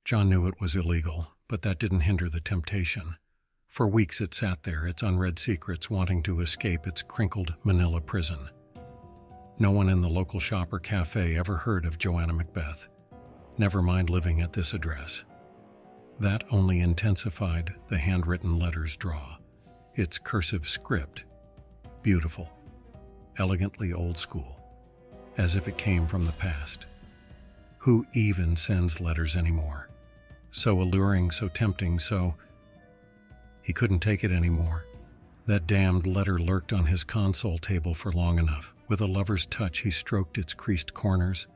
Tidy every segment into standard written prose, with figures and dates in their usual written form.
John knew it was illegal, but that didn't hinder the temptation. For weeks it sat there, its unread secrets wanting to escape its crinkled Manila prison. No one in the local shop or cafe ever heard of Joanna Macbeth, never mind living at this address. That only intensified the handwritten letter's draw, its cursive script, beautiful, elegantly old school, as if it came from the past. Who even sends letters anymore? So alluring, so tempting, so... He couldn't take it anymore. That damned letter lurked on his console table for long enough. With a lover's touch, he stroked its creased corners,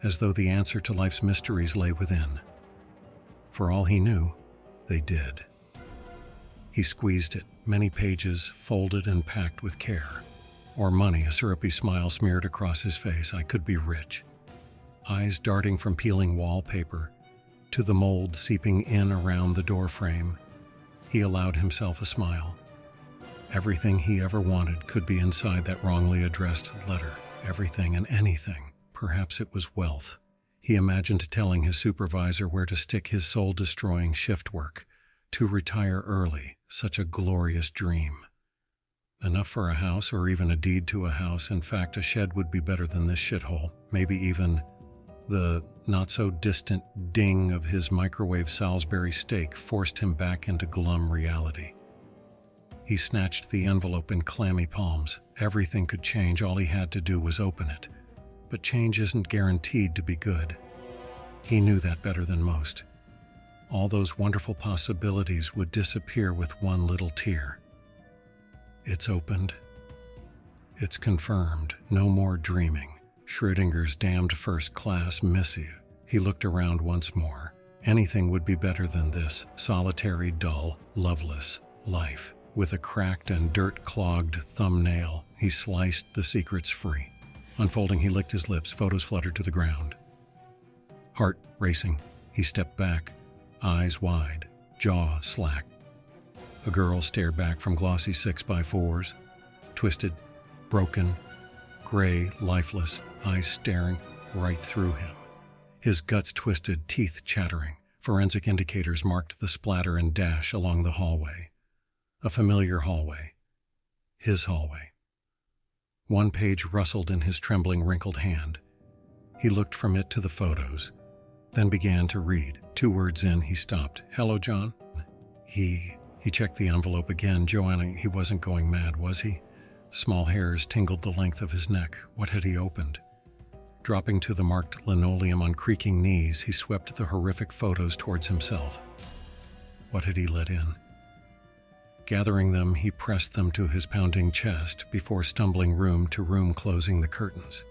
as though the answer to life's mysteries lay within. For all he knew, they did. He squeezed it, many pages folded and packed with care. Or money, a syrupy smile smeared across his face. I could be rich. Eyes darting from peeling wallpaper to the mold seeping in around the doorframe. He allowed himself a smile. Everything he ever wanted could be inside that wrongly addressed letter. Everything and anything. Perhaps it was wealth. He imagined telling his supervisor where to stick his soul-destroying shift work, to retire early. Such a glorious dream. Enough for a house, or even a deed to a house. In fact, a shed would be better than this shithole. Maybe even the not-so-distant ding of his microwave Salisbury steak forced him back into glum reality. He snatched the envelope in clammy palms. Everything could change. All he had to do was open it. But change isn't guaranteed to be good. He knew that better than most. All those wonderful possibilities would disappear with one little tear. It's opened. It's confirmed. No more dreaming. Schrödinger's damned first-class missive. He looked around once more. Anything would be better than this solitary, dull, loveless life. With a cracked and dirt-clogged thumbnail, he sliced the secrets free. Unfolding, he licked his lips. Photos fluttered to the ground. Heart racing, he stepped back, eyes wide, jaw slack. A girl stared back from glossy 6x4s, twisted, broken, gray, lifeless, eyes staring right through him. His guts twisted, teeth chattering. Forensic indicators marked the splatter and dash along the hallway. A familiar hallway. His hallway. One page rustled in his trembling, wrinkled hand. He looked from it to the photos, then began to read. 2 words in, he stopped. Hello, John? He checked the envelope again. Joanna, he wasn't going mad, was he? Small hairs tingled the length of his neck. What had he opened? Dropping to the marked linoleum on creaking knees, he swept the horrific photos towards himself. What had he let in? Gathering them, he pressed them to his pounding chest before stumbling room to room, closing the curtains.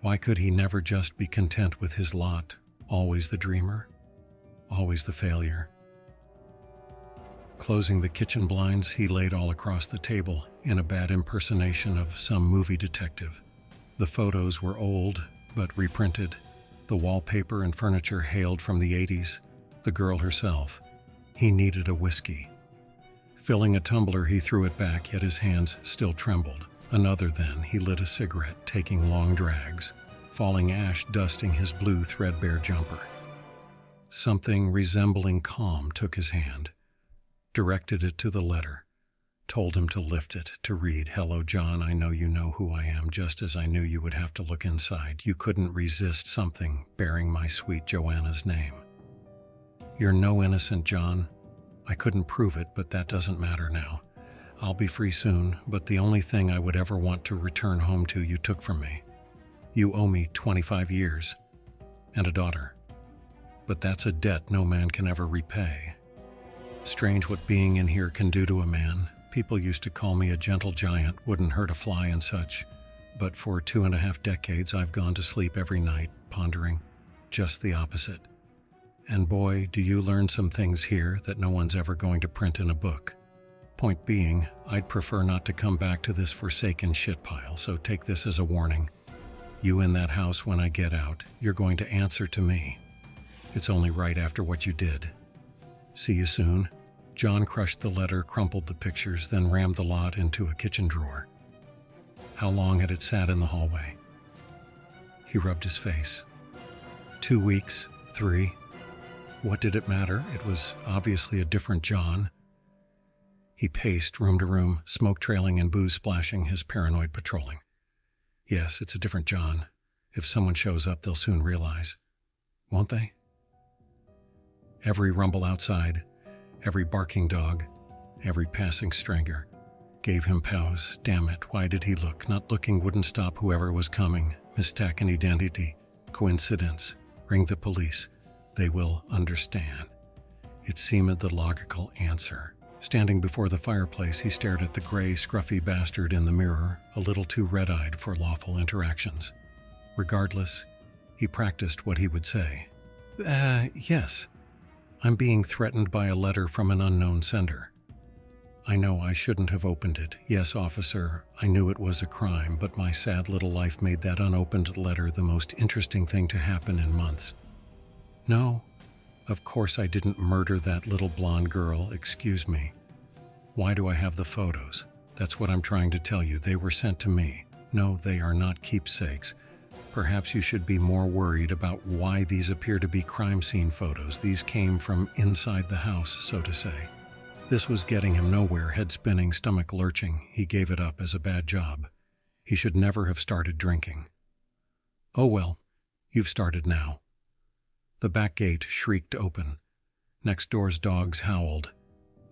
Why could he never just be content with his lot? Always the dreamer, always the failure. Closing the kitchen blinds, he laid all across the table in a bad impersonation of some movie detective. The photos were old, but reprinted. The wallpaper and furniture hailed from the 80s. The girl herself. He needed a whiskey. Filling a tumbler, he threw it back, yet his hands still trembled. Another then, he lit a cigarette, taking long drags, falling ash dusting his blue threadbare jumper. Something resembling calm took his hand, directed it to the letter, told him to lift it, to read, Hello, John, I know you know who I am, just as I knew you would have to look inside. You couldn't resist something bearing my sweet Joanna's name. You're no innocent, John. I couldn't prove it, but that doesn't matter now. I'll be free soon, but the only thing I would ever want to return home to you took from me. You owe me 25 years, and a daughter. But that's a debt no man can ever repay. Strange what being in here can do to a man. People used to call me a gentle giant, wouldn't hurt a fly and such. But for 2.5 decades, I've gone to sleep every night, pondering just the opposite. And boy, do you learn some things here that no one's ever going to print in a book. Point being, I'd prefer not to come back to this forsaken shit pile, so take this as a warning. You in that house when I get out, you're going to answer to me. It's only right after what you did. See you soon. John crushed the letter, crumpled the pictures, then rammed the lot into a kitchen drawer. How long had it sat in the hallway? He rubbed his face. 2 weeks, 3. What did it matter? It was obviously a different John. He paced room to room, smoke trailing and booze splashing, his paranoid patrolling. Yes, it's a different John. If someone shows up, they'll soon realize. Won't they? Every rumble outside, every barking dog, every passing stranger gave him pause. Damn it, why did he look? Not looking wouldn't stop whoever was coming. Mistaken identity, coincidence. Ring the police. They will understand. It seemed the logical answer. Standing before the fireplace, he stared at the gray, scruffy bastard in the mirror, a little too red-eyed for lawful interactions. Regardless, he practiced what he would say. Yes. I'm being threatened by a letter from an unknown sender. I know I shouldn't have opened it. Yes, officer, I knew it was a crime, but my sad little life made that unopened letter the most interesting thing to happen in months. No, of course I didn't murder that little blonde girl, excuse me. Why do I have the photos? That's what I'm trying to tell you. They were sent to me. No, they are not keepsakes. Perhaps you should be more worried about why these appear to be crime scene photos. These came from inside the house, so to say. This was getting him nowhere, head spinning, stomach lurching. He gave it up as a bad job. He should never have started drinking. Oh well, you've started now. The back gate shrieked open. Next door's dogs howled.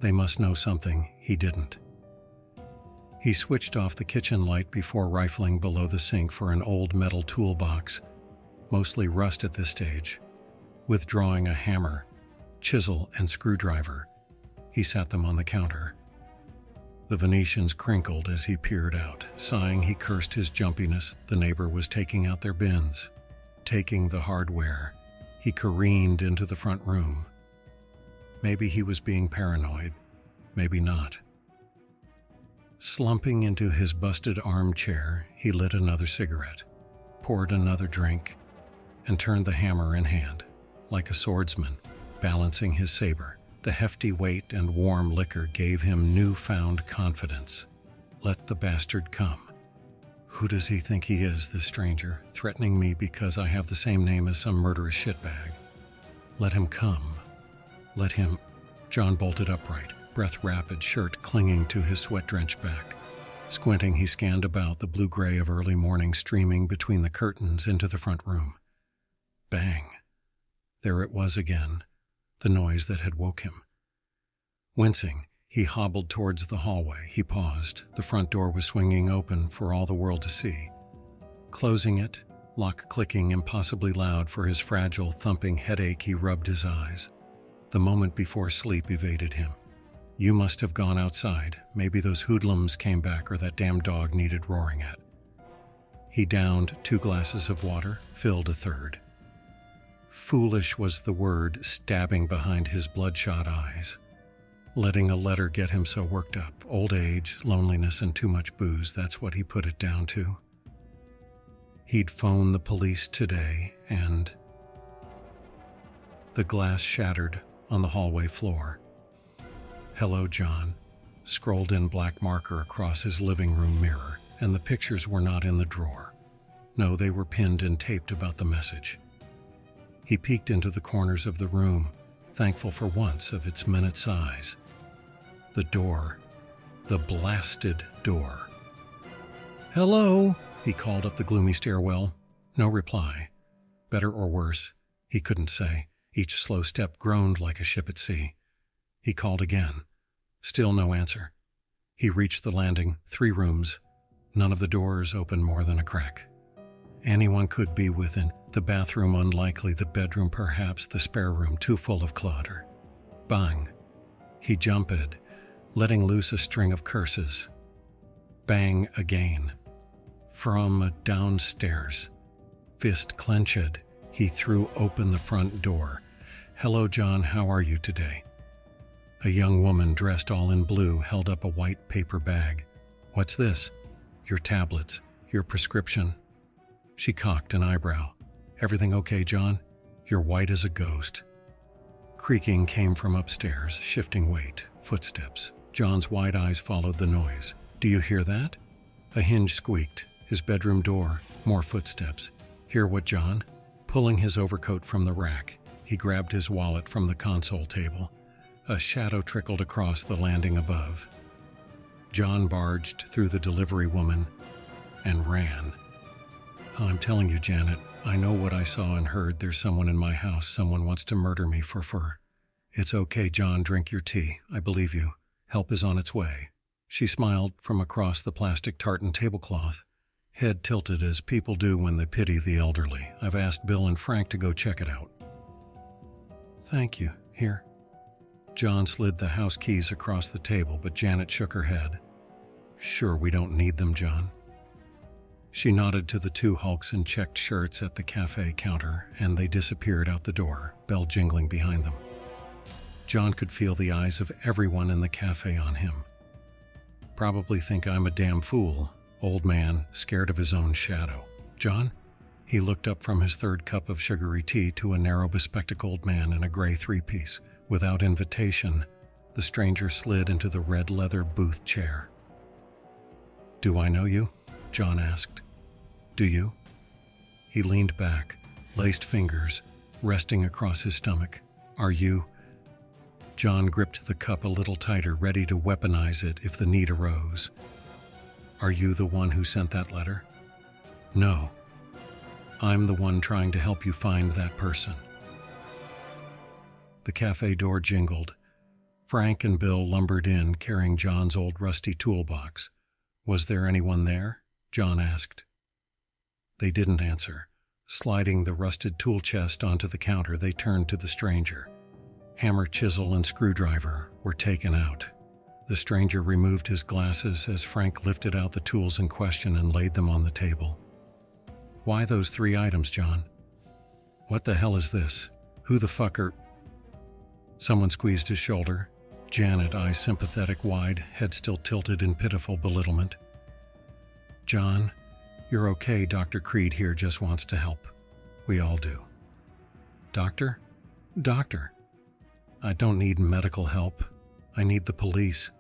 They must know something he didn't. He switched off the kitchen light before rifling below the sink for an old metal toolbox, mostly rust at this stage. Withdrawing a hammer, chisel, and screwdriver, he sat them on the counter. The Venetians crinkled as he peered out. Sighing, he cursed his jumpiness. The neighbor was taking out their bins. Taking the hardware, he careened into the front room. Maybe he was being paranoid, maybe not. Slumping into his busted armchair, he lit another cigarette, poured another drink, and turned the hammer in hand, like a swordsman, balancing his saber. The hefty weight and warm liquor gave him newfound confidence. Let the bastard come. Who does he think he is, this stranger, threatening me because I have the same name as some murderous shitbag? Let him come. Let him. John bolted upright, breath rapid, shirt clinging to his sweat-drenched back. Squinting, he scanned about, the blue-gray of early morning streaming between the curtains into the front room. Bang. There it was again, the noise that had woke him. Wincing, he hobbled towards the hallway. He paused. The front door was swinging open for all the world to see. Closing it, lock clicking impossibly loud for his fragile, thumping headache, he rubbed his eyes. The moment before sleep evaded him. You must have gone outside. Maybe those hoodlums came back or that damn dog needed roaring at. He downed 2 glasses of water, filled a third. Foolish was the word stabbing behind his bloodshot eyes. Letting a letter get him so worked up. Old age, loneliness, and too much booze, that's what he put it down to. He'd phone the police today, and... The glass shattered on the hallway floor. Hello, John, scrolled in black marker across his living room mirror, and the pictures were not in the drawer. No, they were pinned and taped about the message. He peeked into the corners of the room, thankful for once of its minute size. The door. The blasted door. Hello, he called up the gloomy stairwell. No reply. Better or worse, he couldn't say. Each slow step groaned like a ship at sea. He called again. Still no answer. He reached the landing, 3 rooms. None of the doors opened more than a crack. Anyone could be within. The bathroom unlikely, the bedroom perhaps, the spare room too full of clutter. Bang. He jumped, letting loose a string of curses. Bang again. From downstairs. Fist clenched, he threw open the front door. Hello, John, how are you today? A young woman dressed all in blue held up a white paper bag. What's this? Your tablets, your prescription. She cocked an eyebrow. Everything okay, John? You're white as a ghost. Creaking came from upstairs, shifting weight, footsteps. John's wide eyes followed the noise. Do you hear that? A hinge squeaked. His bedroom door. More footsteps. Hear what, John? Pulling his overcoat from the rack, He grabbed his wallet from the console table. A shadow trickled across the landing above. John barged through the delivery woman and ran. I'm telling you, Janet, I know what I saw and heard. There's someone in my house. Someone wants to murder me for fur. It's okay, John. Drink your tea. I believe you. Help is on its way. She smiled from across the plastic tartan tablecloth, head tilted as people do when they pity the elderly. I've asked Bill and Frank to go check it out. Thank you. Here. John slid the house keys across the table, but Janet shook her head. Sure, we don't need them, John. She nodded to the two hulks in checked shirts at the cafe counter, and they disappeared out the door, bell jingling behind them. John could feel the eyes of everyone in the cafe on him. Probably think I'm a damn fool, old man, scared of his own shadow. John? He looked up from his third cup of sugary tea to a narrow bespectacled man in a gray three-piece. Without invitation, the stranger slid into the red leather booth chair. Do I know you? John asked. Do you? He leaned back, laced fingers resting across his stomach. Are you? John gripped the cup a little tighter, ready to weaponize it if the need arose. Are you the one who sent that letter? No. I'm the one trying to help you find that person. The cafe door jingled. Frank and Bill lumbered in, carrying John's old rusty toolbox. Was there anyone there? John asked. They didn't answer. Sliding the rusted tool chest onto the counter, they turned to the stranger. Hammer, chisel, and screwdriver were taken out. The stranger removed his glasses as Frank lifted out the tools in question and laid them on the table. Why those 3 items, John? What the hell is this? Who the fuck are... Someone squeezed his shoulder. Janet, eyes sympathetic wide, head still tilted in pitiful belittlement. John, you're okay. Dr. Creed here just wants to help. We all do. Doctor? Doctor. I don't need medical help. I need the police.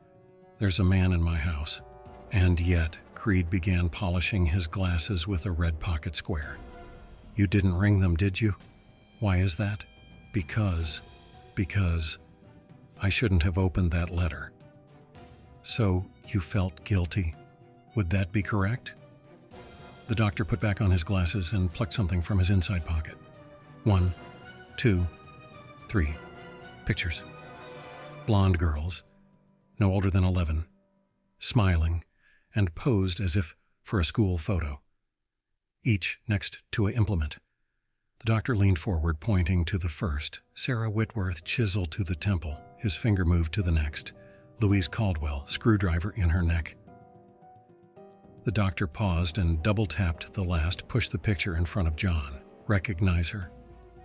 There's a man in my house. And yet, Creed began polishing his glasses with a red pocket square. You didn't ring them, did you? Why is that? Because I shouldn't have opened that letter. So, you felt guilty? Would that be correct? The doctor put back on his glasses and plucked something from his inside pocket. 1, 2, 3. Pictures. Blonde girls, no older than 11, smiling, and posed as if for a school photo, each next to an implement. The doctor leaned forward, pointing to the first. Sarah Whitworth, chisel to the temple. His finger moved to the next. Louise Caldwell, screwdriver in her neck. The doctor paused and double-tapped the last, pushed the picture in front of John. Recognize her?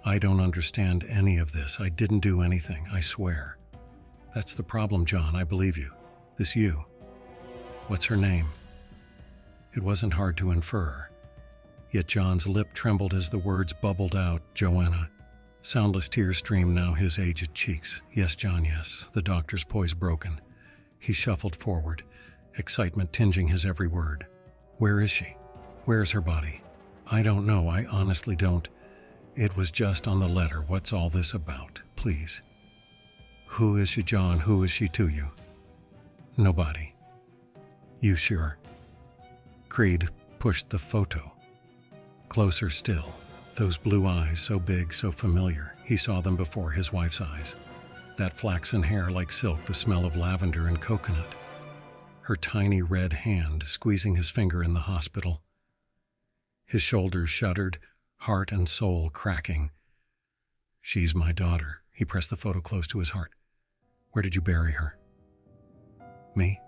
I don't understand any of this. I didn't do anything, I swear. That's the problem, John. I believe you. This you. What's her name? It wasn't hard to infer. Yet John's lip trembled as the words bubbled out. Joanna. Soundless tears streamed now his aged cheeks. Yes, John, yes. The doctor's poise broken. He shuffled forward, excitement tinging his every word. Where is she? Where's her body? I don't know. I honestly don't. It was just on the letter. What's all this about? Please. Who is she, John? Who is she to you? Nobody. You sure? Creed pushed the photo. Closer still. Those blue eyes, so big, so familiar. He saw them before his wife's eyes. That flaxen hair like silk, the smell of lavender and coconut. Her tiny red hand squeezing his finger in the hospital. His shoulders shuddered, heart and soul cracking. She's my daughter. He pressed the photo close to his heart. Where did you bury her? Me?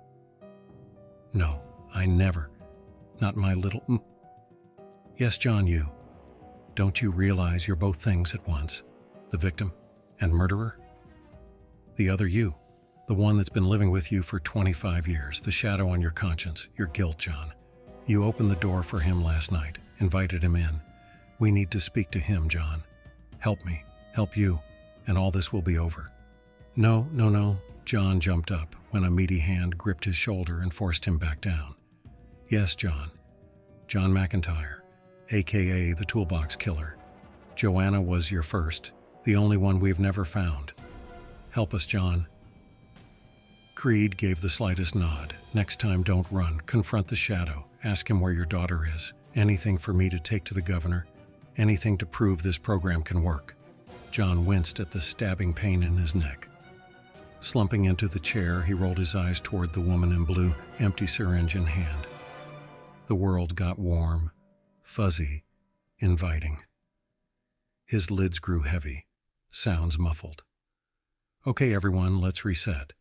No, I never. Not my little... Yes, John, you. Don't you realize you're both things at once? The victim and murderer? The other you. The one that's been living with you for 25 years. The shadow on your conscience. Your guilt, John. You opened the door for him last night. Invited him in. We need to speak to him, John. Help me. Help you. And all this will be over. No. John jumped up when a meaty hand gripped his shoulder and forced him back down. Yes, John. John McIntyre, a.k.a. the Toolbox Killer. Joanna was your first, The only one we've never found. Help us, John." Creed gave the slightest nod. "Next time, don't run. Confront the shadow. Ask him where your daughter is. Anything for me to take to the governor. Anything to prove this program can work." John winced at the stabbing pain in his neck. Slumping into the chair, he rolled his eyes toward the woman in blue, empty syringe in hand. The world got warm, fuzzy, inviting. His lids grew heavy, sounds muffled. "Okay, everyone, let's reset.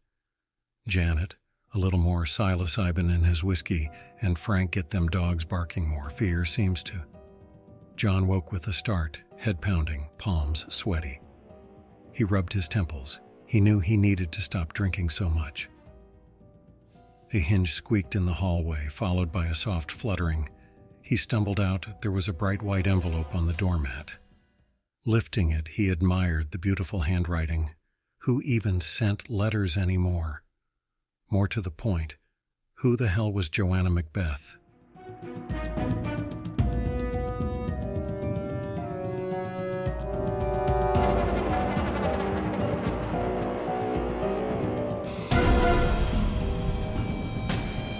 Janet, a little more psilocybin in his whiskey, and Frank, get them dogs barking more. Fear seems to..." John woke with a start, head pounding, palms sweaty. He rubbed his temples. He knew he needed to stop drinking so much. A hinge squeaked in the hallway, followed by a soft fluttering. He stumbled out. There was a bright white envelope on the doormat. Lifting it, he admired the beautiful handwriting. Who even sent letters anymore? More to the point, who the hell was Joanna Macbeth?